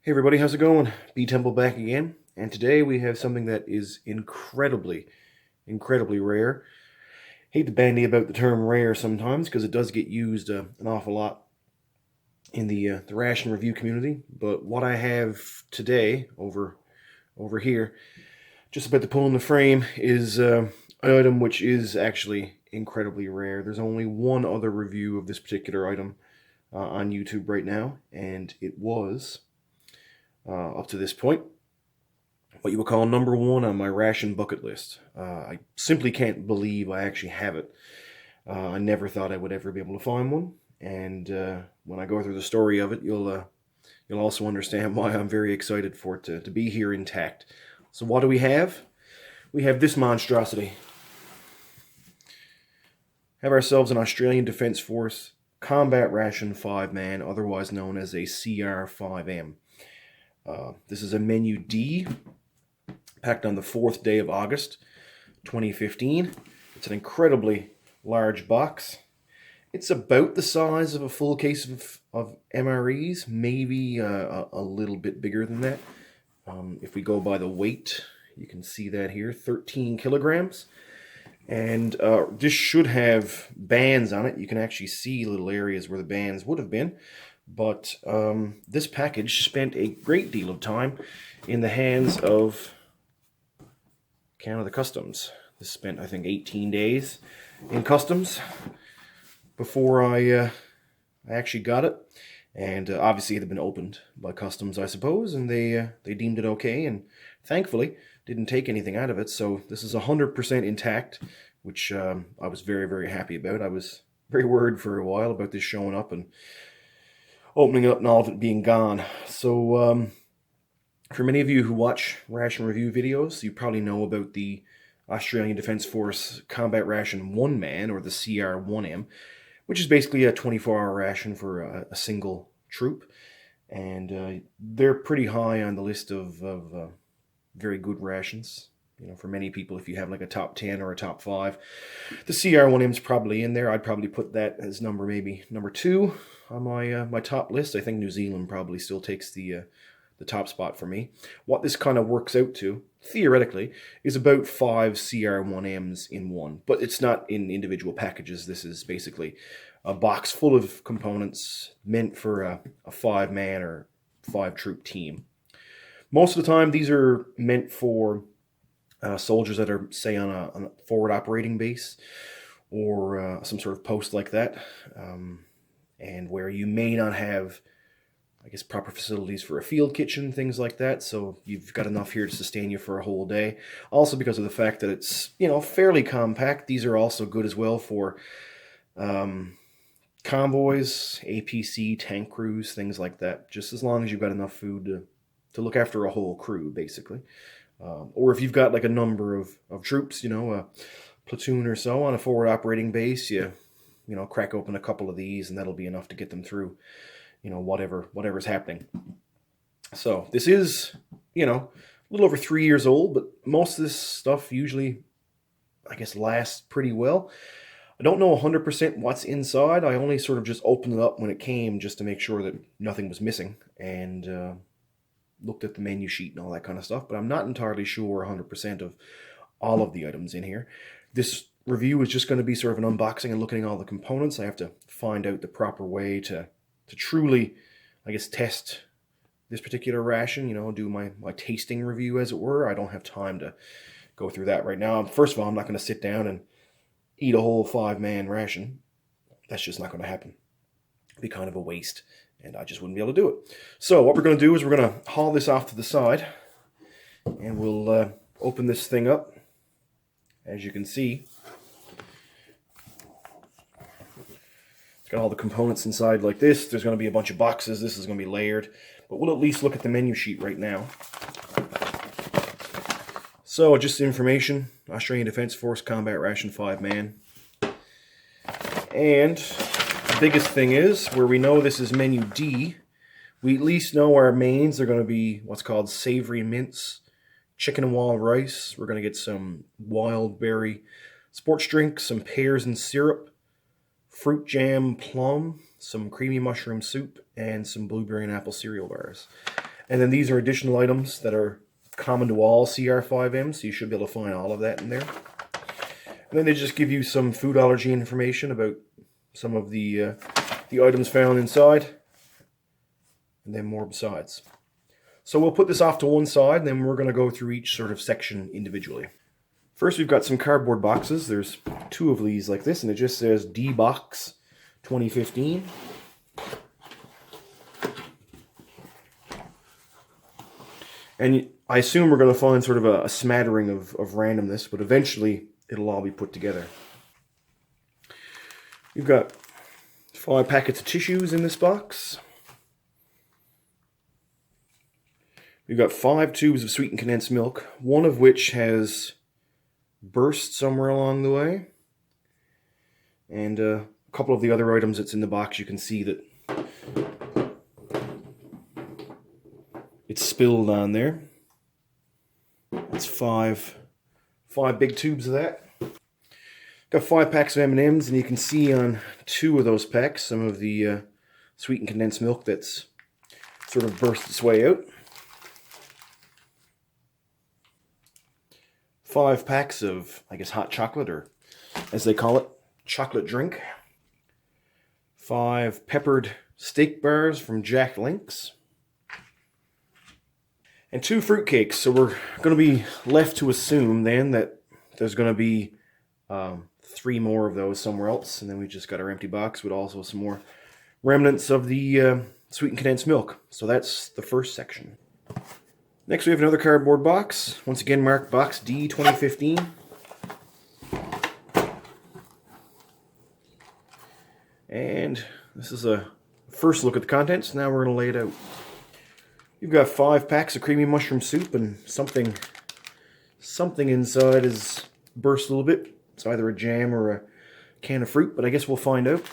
Hey everybody, how's it going? B Temple back again, and today we have something that is incredibly rare. Hate to bandy about the term rare sometimes because it does get used an awful lot in the ration review community. But what I have today over here, just about to pull in the frame, is an item which is actually incredibly rare. There's only one other review of this particular item on YouTube right now, and it was up to this point what you would call number one on my ration bucket list. I simply can't believe I actually have it. I never thought I would ever be able to find one, and when I go through the story of it, you'll also understand why I'm very excited for it to be here intact. So what do we have? We have this monstrosity. Have ourselves an Australian Defence Force Combat Ration 5-man, otherwise known as a CR5M. This is a menu D, packed on the 4th day of August, 2015. It's an incredibly large box. It's about the size of a full case of MREs, maybe a little bit bigger than that. If we go by the weight, you can see that here, 13 kilograms. And this should have bands on it. You can actually see little areas where the bands would have been. But this package spent a great deal of time in the hands of Canada Customs. This spent, I think, 18 days in Customs before I actually got it. And obviously it had been opened by Customs, I suppose, and they deemed it okay, and thankfully didn't take anything out of it. So this is 100% intact, which I was very, very happy about. I was very worried for a while about this showing up and opening it up and all of it being gone. So for many of you who watch ration review videos, you probably know about the Australian Defence Force Combat Ration 1-man, or the CR1M, which is basically a 24-hour ration for a single troop. And they're pretty high on the list of very good rations. You know, for many people, if you have like a top 10 or a top 5, the CR1M is probably in there. I'd probably put that as maybe number 2 on my top list. I think New Zealand probably still takes the top spot for me. What this kind of works out to, theoretically, is about 5 CR1Ms in one. But it's not in individual packages. This is basically a box full of components meant for a 5-man or 5-troop team. Most of the time, these are meant for soldiers that are, say, on a forward operating base or some sort of post like that, and where you may not have, I guess, proper facilities for a field kitchen, things like that. So you've got enough here to sustain you for a whole day. Also, because of the fact that it's, fairly compact, these are also good as well for convoys, APC, tank crews, things like that. Just as long as you've got enough food to look after a whole crew, basically. Or if you've got like a number of troops, a platoon or so on a forward operating base, you crack open a couple of these and that'll be enough to get them through, whatever's happening. So this is, a little over 3 years old, but most of this stuff usually, I guess, lasts pretty well. I don't know 100% what's inside. I only sort of just opened it up when it came just to make sure that nothing was missing, and looked at the menu sheet and all that kind of stuff, but I'm not entirely sure 100% of all of the items in here. This review is just going to be sort of an unboxing and looking at all the components. I have to find out the proper way to truly, I guess, test this particular ration, do my tasting review, as it were. I don't have time to go through that right now. First of all, I'm not going to sit down and eat a whole 5-man ration. That's just not going to happen. It'd be kind of a waste, and I just wouldn't be able to do it. So what we're going to do is we're going to haul this off to the side, and we'll open this thing up. As you can see, it's got all the components inside like this. There's going to be a bunch of boxes. This is going to be layered, but we'll at least look at the menu sheet right now. So just information: Australian Defence Force Combat Ration 5-man. And the biggest thing is, where we know this is menu D, we at least know our mains are going to be what's called savory mince, chicken and wild rice. We're going to get some wild berry sports drink, some pears and syrup, fruit jam plum, some creamy mushroom soup, and some blueberry and apple cereal bars. And then these are additional items that are common to all CR5M, so you should be able to find all of that in there. And then they just give you some food allergy information about some of the items found inside, and then more besides. So we'll put this off to one side, and then we're going to go through each sort of section individually. First, we've got some cardboard boxes. There's 2 of these like this, and it just says D-Box 2015. And I assume we're going to find sort of a smattering of randomness, but eventually it'll all be put together. We've got 5 packets of tissues in this box. We've got 5 tubes of sweetened condensed milk, one of which has burst somewhere along the way. And a couple of the other items that's in the box, you can see that it's spilled on there. That's 5 big tubes of that. Got 5 packs of M&Ms, and you can see on 2 of those packs some of the sweetened condensed milk that's sort of burst its way out. 5 packs of, I guess, hot chocolate, or as they call it, chocolate drink. 5 peppered steak bars from Jack Link's. And 2 fruitcakes. So we're going to be left to assume then that there's going to be 3 more of those somewhere else. And then we just got our empty box with also some more remnants of the sweetened condensed milk. So that's the first section. Next we have another cardboard box. Once again marked box D 2015. And this is a first look at the contents. Now we're going to lay it out. You've got 5 packs of creamy mushroom soup, and something inside is burst a little bit. It's either a jam or a can of fruit, but I guess we'll find out.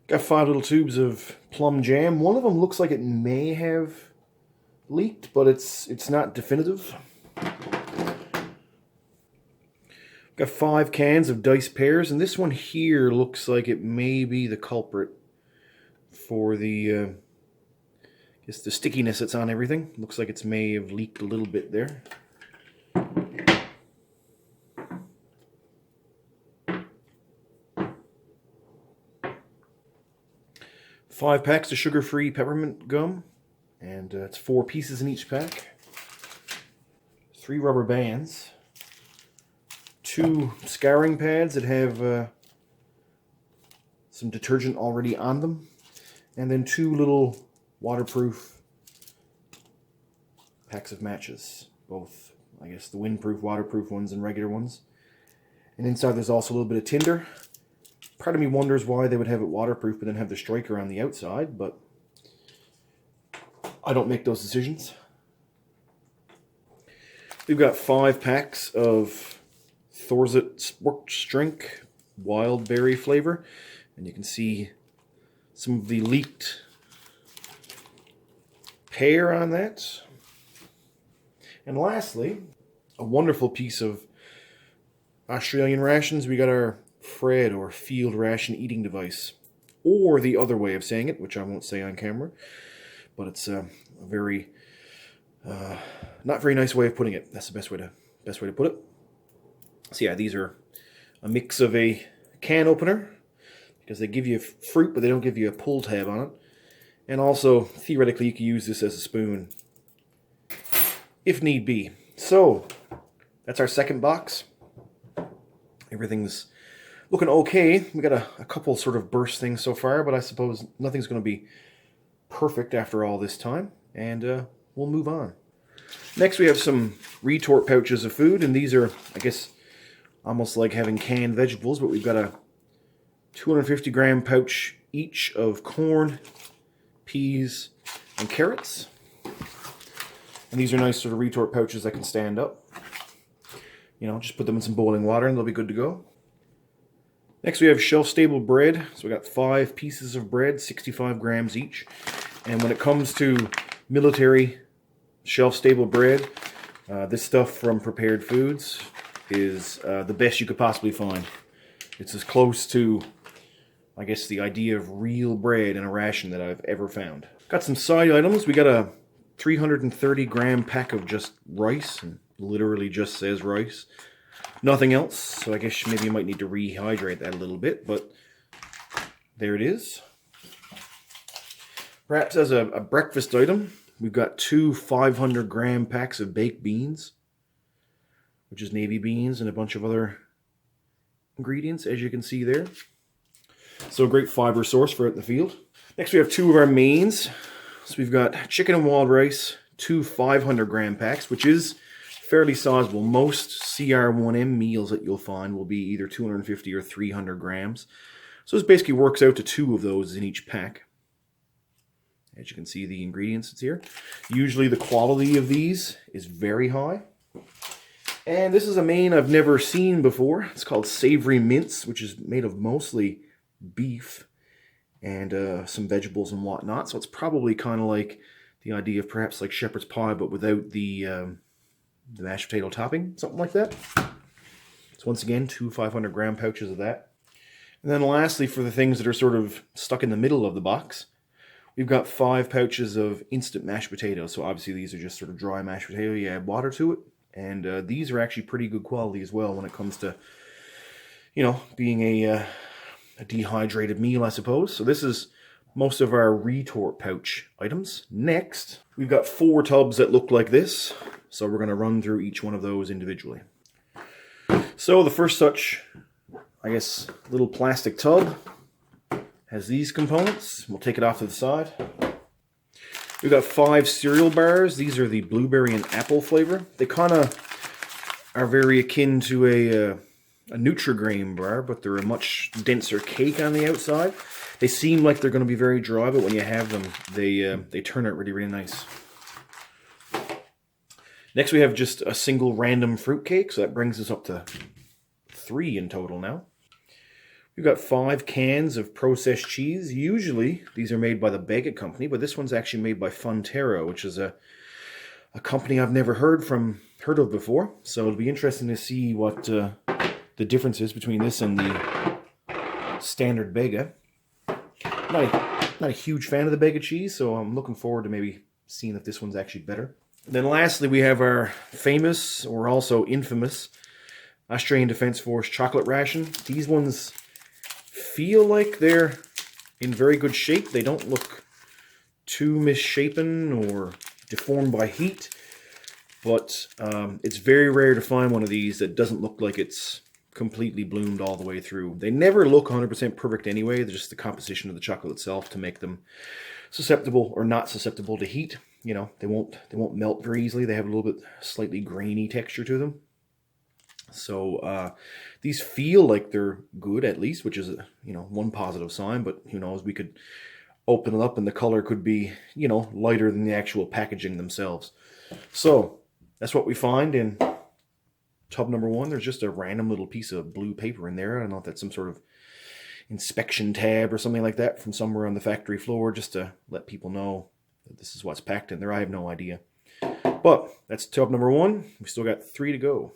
Got 5 little tubes of plum jam. One of them looks like it may have leaked, but it's not definitive. Got 5 cans of diced pears, and this one here looks like it may be the culprit for the, I guess the stickiness that's on everything. Looks like it may have leaked a little bit there. Five packs of sugar-free peppermint gum, and it's 4 pieces in each pack. 3 rubber bands. 2 scouring pads that have some detergent already on them. And then 2 little waterproof packs of matches. Both, I guess, the windproof, waterproof ones and regular ones. And inside there's also a little bit of tinder. Part of me wonders why they would have it waterproof but then have the striker on the outside, but I don't make those decisions. We've got 5 packs of Thorzit Sports Drink wild berry flavor, and you can see some of the leaked pear on that. And lastly, a wonderful piece of Australian rations. We got our Fred, or field ration eating device, or the other way of saying it, which I won't say on camera, but it's a very not very nice way of putting it. That's the best way to put it. So yeah, these are a mix of a can opener, because they give you fruit, but they don't give you a pull tab on it. And also, theoretically, you can use this as a spoon, if need be. So, that's our second box. Everything's looking okay. We got a couple sort of burst things so far, but I suppose nothing's going to be perfect after all this time. And we'll move on. Next, we have some retort pouches of food, and these are, I guess, almost like having canned vegetables, but we've got a 250-gram pouch each of corn, peas, and carrots. And these are nice sort of retort pouches that can stand up. You know, just put them in some boiling water and they'll be good to go. Next we have shelf-stable bread. So we got 5 pieces of bread, 65 grams each. And when it comes to military shelf-stable bread, this stuff from Prepared Foods is the best you could possibly find. It's as close to I guess, the idea of real bread in a ration that I've ever found. Got some side items. We got a 330 gram pack of just rice, and literally just says rice. Nothing else, so I guess maybe you might need to rehydrate that a little bit, but there it is. Perhaps as a breakfast item, we've got two 500 gram packs of baked beans, which is navy beans and a bunch of other ingredients, as you can see there. So a great fiber source for out in the field. Next we have two of our mains. So we've got chicken and wild rice, two 500 gram packs, which is fairly sizable. Most CR5M meals that you'll find will be either 250 or 300 grams. So this basically works out to two of those in each pack. As you can see, the ingredients it's here. Usually the quality of these is very high. And this is a main I've never seen before. It's called Savory Mince, which is made of mostly beef and some vegetables and whatnot. So it's probably kind of like the idea of perhaps like shepherd's pie, but without the mashed potato topping, something like that. So once again, two 500 gram pouches of that. And then lastly, for the things that are sort of stuck in the middle of the box, we've got 5 pouches of instant mashed potatoes. So obviously these are just sort of dry mashed potato. You add water to it. And these are actually pretty good quality as well when it comes to, you know, being a dehydrated meal, I suppose. So this is most of our retort pouch items. Next, we've got 4 tubs that look like this. So we're going to run through each one of those individually. So the first such, I guess, little plastic tub has these components. We'll take it off to the side. We've got 5 cereal bars. These are the blueberry and apple flavor. They kind of are very akin to a Nutri-Grain bar, but they're a much denser cake on the outside. They seem like they're going to be very dry, but when you have them, they turn out really, really nice. Next, we have just a single random fruit cake, so that brings us up to 3 in total now. We've got 5 cans of processed cheese. Usually, these are made by the Baguette company, but this one's actually made by Funterra, which is a company I've never heard of before. So it'll be interesting to see what the difference is between this and the standard Baguette. Not a huge fan of the Baguette cheese, so I'm looking forward to maybe seeing if this one's actually better. And then lastly, we have our famous, or also infamous, Australian Defence Force chocolate ration. These ones feel like they're in very good shape. They don't look too misshapen or deformed by heat, but it's very rare to find one of these that doesn't look like it's completely bloomed all the way through. They never look 100% perfect anyway. They're just the composition of the chocolate itself to make them susceptible or not susceptible to heat. You know, they won't melt very easily. They have a little bit slightly grainy texture to them. So these feel like they're good, at least, which is, one positive sign, but who knows, we could open it up and the color could be, lighter than the actual packaging themselves. So that's what we find in tub number 1. There's just a random little piece of blue paper in there. I don't know if that's some sort of inspection tab or something like that from somewhere on the factory floor, just to let people know that this is what's packed in there. I have no idea. But that's tub number 1. We still got 3 to go.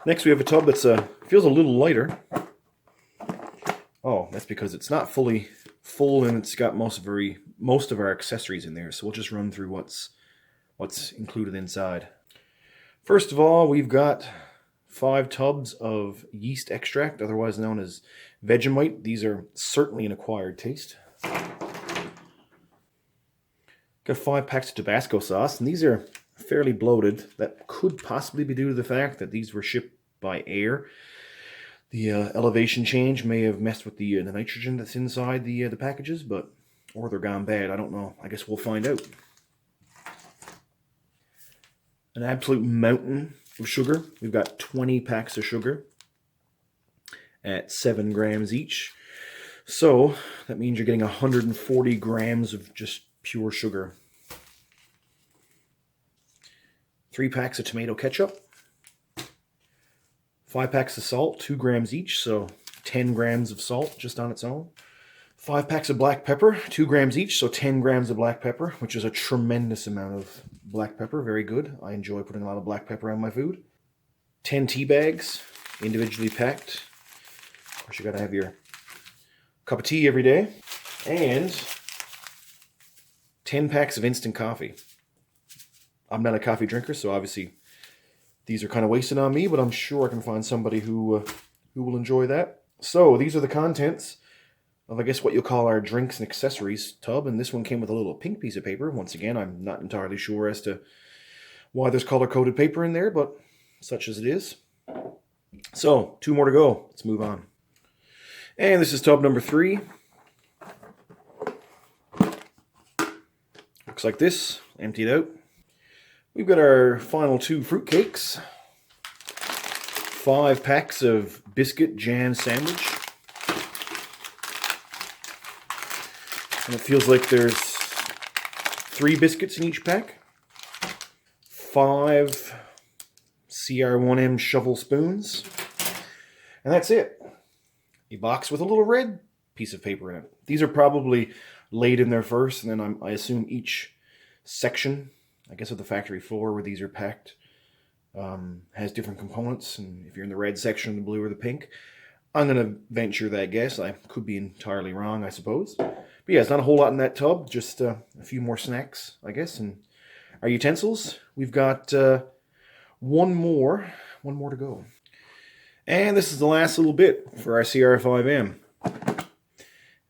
Next, we have a tub that's feels a little lighter. Oh, that's because it's not fully full and it's got most of our accessories in there. So we'll just run through what's included inside. First of all, we've got 5 tubs of yeast extract, otherwise known as Vegemite. These are certainly an acquired taste. Got 5 packs of Tabasco sauce, and these are fairly bloated. That could possibly be due to the fact that these were shipped by air. The elevation change may have messed with the nitrogen that's inside the packages, or they're gone bad. I don't know. I guess we'll find out. An absolute mountain of sugar. We've got 20 packs of sugar at 7 grams each. So that means you're getting 140 grams of just pure sugar. 3 packs of tomato ketchup. 5 packs of salt, 2 grams each, so 10 grams of salt just on its own. 5 packs of black pepper, 2 grams each, so 10 grams of black pepper, which is a tremendous amount of black pepper. Very good. I enjoy putting a lot of black pepper on my food. 10 tea bags, individually packed. Of course, you gotta have your cup of tea every day, and 10 packs of instant coffee. I'm not a coffee drinker, so obviously these are kind of wasted on me, but I'm sure I can find somebody who will enjoy that. So these are the contents of, I guess, what you'll call our drinks and accessories tub, and this one came with a little pink piece of paper. Once again, I'm not entirely sure as to why there's color-coded paper in there, but such as it is. So, 2 more to go. Let's move on. And this is tub number 3. Looks like this, emptied out. We've got our final 2 fruitcakes, 5 packs of biscuit jam sandwich, and it feels like there's 3 biscuits in each pack, 5 CR5M shovel spoons, and that's it. A box with a little red piece of paper in it. These are probably laid in there first, and then I assume each section, I guess, of the factory floor where these are packed has different components, and if you're in the red section, the blue or the pink. I'm going to venture that guess. I could be entirely wrong, I suppose. But yeah, it's not a whole lot in that tub, just a few more snacks, I guess. And our utensils, we've got one more to go. And this is the last little bit for our CR5M.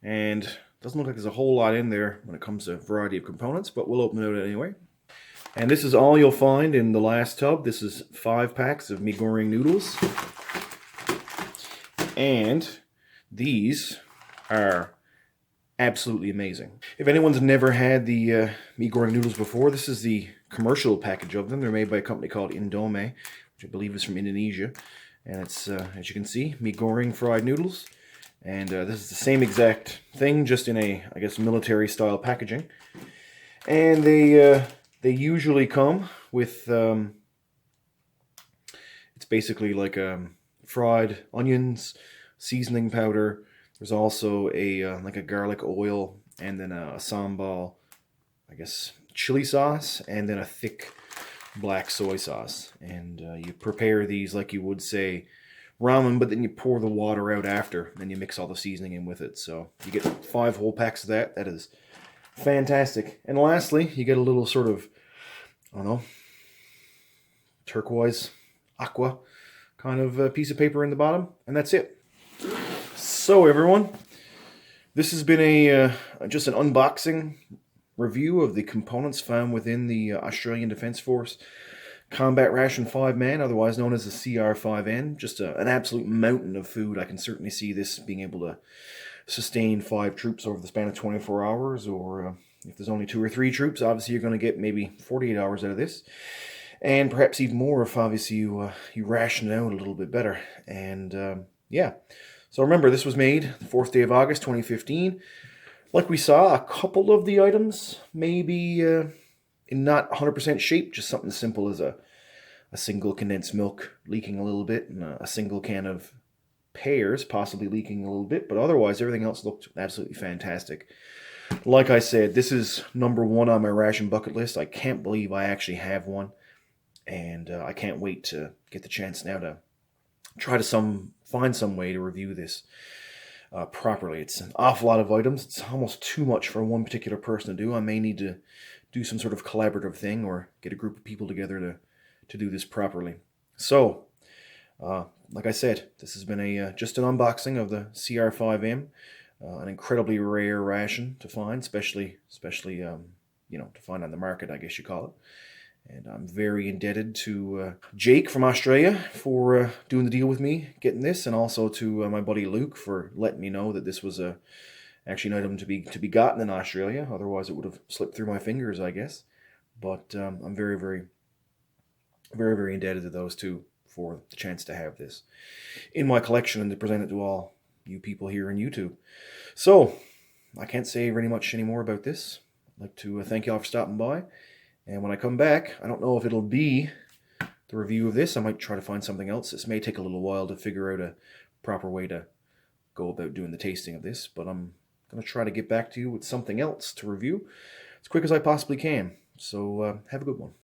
And it doesn't look like there's a whole lot in there when it comes to a variety of components, but we'll open it anyway. And this is all you'll find in the last tub. This is 5 packs of mee goreng noodles. And these are absolutely amazing. If anyone's never had the mee goreng noodles before, this is the commercial package of them. They're made by a company called Indomie, which I believe is from Indonesia. And it's, as you can see, mee goreng fried noodles. And this is the same exact thing, just in a, I guess, military-style packaging. And they usually come with, it's basically like fried onions, seasoning powder. There's also a like a garlic oil, and then a sambal, I guess, chili sauce, and then a thick black soy sauce. And you prepare these like you would, say, ramen, but then you pour the water out after, and you mix all the seasoning in with it. So you get 5 whole packs of that. That is fantastic. And lastly, you get a little sort of, I don't know, turquoise, aqua kind of piece of paper in the bottom, and that's it. So everyone, this has been a just an unboxing review of the components found within the Australian Defence Force Combat Ration 5-man, otherwise known as the CR5M. Just an absolute mountain of food. I can certainly see this being able to sustain 5 troops over the span of 24 hours, or if there's only 2 or 3 troops, obviously you're going to get maybe 48 hours out of this. And perhaps even more if obviously you ration it out a little bit better. And yeah, so remember, this was made the 4th day of August 2015. Like we saw, a couple of the items may be in not 100% shape, just something as simple as a single condensed milk leaking a little bit, and a single can of Pears possibly leaking a little bit, but otherwise everything else looked absolutely fantastic. Like I said, this is number 1 on my ration bucket list. I can't believe I actually have one, and I can't wait to get the chance now to try to find some way to review this properly. It's an awful lot of items. It's almost too much for one particular person to do. I may need to do some sort of collaborative thing, or get a group of people together to do this properly. So, like I said, this has been just an unboxing of the CR5M, an incredibly rare ration to find, especially you know, to find on the market, I guess you call it. And I'm very indebted to Jake from Australia for doing the deal with me, getting this, and also to my buddy Luke for letting me know that this was actually an item to be gotten in Australia. Otherwise, it would have slipped through my fingers, I guess. But I'm very, very, very, very indebted to those two for the chance to have this in my collection and to present it to all you people here on YouTube. So, I can't say very much anymore about this. I'd like to thank you all for stopping by. And when I come back, I don't know if it'll be the review of this. I might try to find something else. This may take a little while to figure out a proper way to go about doing the tasting of this, but I'm going to try to get back to you with something else to review as quick as I possibly can. So have a good one.